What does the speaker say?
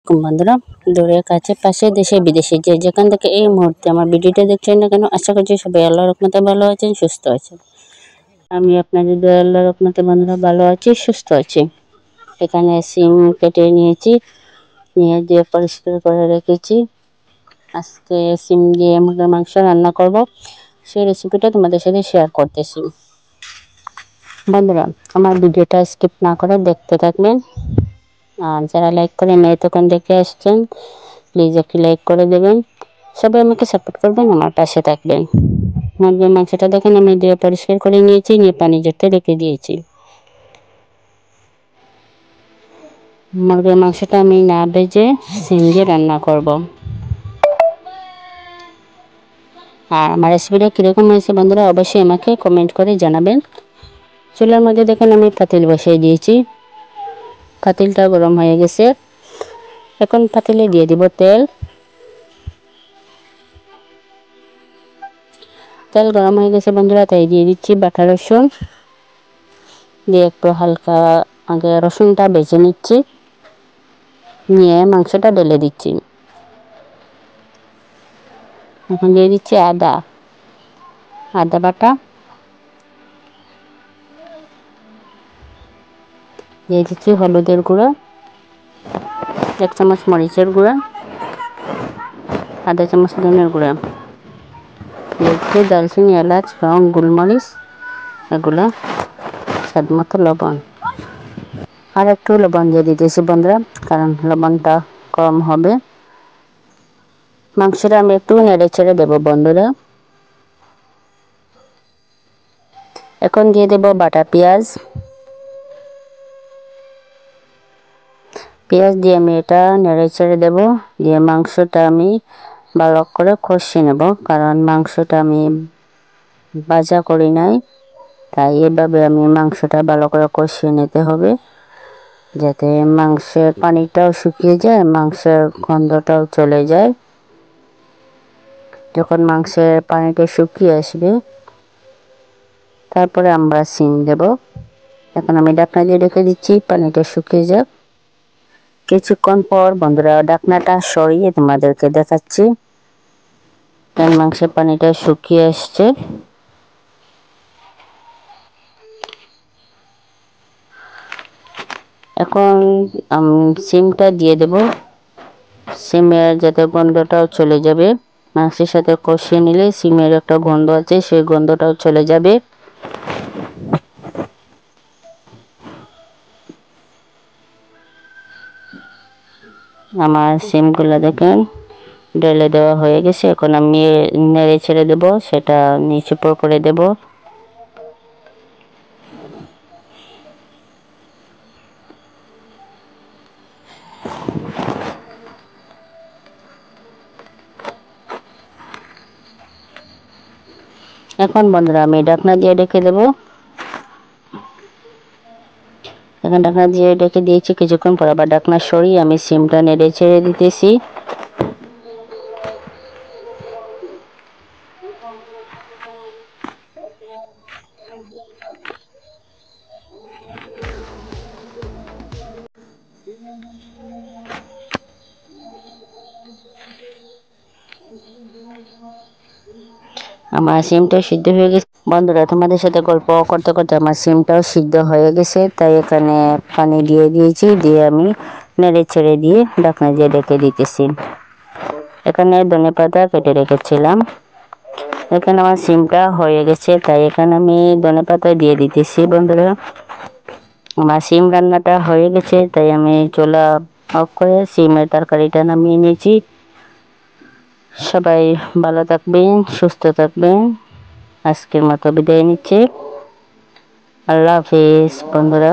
বন্ধুরা, দূরে কাছে পাশে দেশে বিদেশে যে যেখান থেকে এই মুহূর্তে আমার ভিডিওটা দেখছেন না কেন, আশা করছি সবাই আল্লাহর রহমতে ভালো আছেন, সুস্থ আছেন। আমি আপনাদের দয়া আল্লাহর রহমতে বন্ধুরা ভালো আছি, সুস্থ আছি। এখানে সিম কেটে নিয়েছি, নিয়ে দিয়ে পরিষ্কার করে রেখেছি। আজকে সিম দিয়ে মুরগির মাংস রান্না করব, সেই রেসিপিটা তোমাদের সাথে শেয়ার করতেছি। বন্ধুরা, আমার ভিডিওটা স্কিপ না করে দেখতে থাকবেন। আর যারা লাইক করে নেই তখন দেখে আসছেন, প্লিজ একটি লাইক করে দেবেন। সবাই আমাকে সাপোর্ট করবেন, আমার পাশে থাকবেন। মুরগির মাংসটা দেখেন আমি দিয়ে পরিষ্কার করে নিয়েছি, নিয়ে পানি ঝরতে রেখে দিয়েছি। মুরগির মাংসটা আমি না ভেজে সিম দিয়ে রান্না করব। আর আমার রেসিপিটা কীরকম হয়েছে বন্ধুরা অবশ্যই আমাকে কমেন্ট করে জানাবেন। চুলার মধ্যে দেখেন আমি পাতিল বসিয়ে দিয়েছি, পাতিলটা গরম হয়ে গেছে। এখন পাতিলে দিয়ে দিব তেল। তেল গরম হয়ে গেছে বন্ধুরা, তাই দিয়ে দিচ্ছি বাটা রসুন। দিয়ে একটু হালকা আগে রসুনটা বেজে নিচ্ছি, নিয়ে মাংসটা ঢেলে দিচ্ছি। এখন দিয়ে দিচ্ছি আদা বাটা, দিয়ে দিচ্ছি হলুদের গুঁড়ো, 1 চামচ মরিচের গুঁড়া, আধা চামচ ধনের গুঁড়া, দিচ্ছি দারচিনি, এলাচ, লং, গোলমরিচ, এগুলো স্বাদ মতো লবণ। আর একটু লবণ দিয়ে দিতেছি বন্ধুরা, কারণ লবণটা কম হবে। মাংসটা আমি একটু নেড়ে ছেড়ে দেবো বন্ধুরা। এখন দিয়ে দেব বাটা পেঁয়াজ। পেঁয়াজ দিয়ে আমি এটা নেড়ে ছেড়ে দেবো, দিয়ে মাংসটা আমি ভালো করে কষিয়ে নেব, কারণ মাংসটা আমি ভাজা করি নাই, তাই এভাবে আমি মাংসটা ভালো করে কষিয়ে নিতে হবে, যাতে মাংসের পানিটাও শুকিয়ে যায়, মাংসের গন্ধটাও চলে যায়। যখন মাংসের পানিটা শুকিয়ে আসবে তারপরে আমরা সিম দেব। এখন আমি ঢাকনা দিয়ে রেখে দিচ্ছি, পানিটা শুকিয়ে যাক। কিছুক্ষণ পর বন্ধুরা ঢাকনাটা সরিয়ে তোমাদেরকে দেখাচ্ছি, মাংসের পানিটা শুকিয়ে আসছে। এখন সিমটা দিয়ে দেব, সিমের যাতে গন্ধটাও চলে যাবে। মাংসের সাথে কষিয়ে নিলে সিমের একটা গন্ধ আছে, সেই গন্ধটাও চলে যাবে। আমার সিমগুলো দেখেন ঢেলে দেওয়া হয়ে গেছে। এখন আমি নেড়ে ছেড়ে দেবো, সেটা নিচে উপর করে দেব। এখন বন্ধুরা আমি ঢাকনা দিয়ে ঢেকে দেব। এখন ঢাকনা দিয়ে ঢেকে দিয়েছি, কিছুক্ষণ পর আবার ঢাকনা সরিয়ে আমি সিমটা নেড়ে ছেড়ে দিতেছি। আমার সিমটা সিদ্ধ হয়ে গেছে বন্ধুরা, তোমাদের সাথে গল্প করতে করতে আমার সিমটাও সিদ্ধ হয়ে গেছে, তাই এখানে পানি দিয়ে দিয়েছি, দিয়ে আমি নেড়ে ছেড়ে দিয়ে ঢাকনা দিয়ে ঢেকে দিতেছি। এখানে ধনেপাতা কেটে রেখেছিলাম। এখানে আমার সিমটা হয়ে গেছে, তাই এখানে আমি ধনেপাতা দিয়ে দিতেছি বন্ধুরা। আমার সিম রান্নাটা হয়ে গেছে, তাই আমি চুলা অফ করে সিমের তরকারিটা নামিয়ে নিয়েছি। সবাই ভালো থাকবেন, সুস্থ থাকবেন। আজকের মতো বিদায় নিচ্ছি। আল্লাহ হাফিজ বন্ধুরা।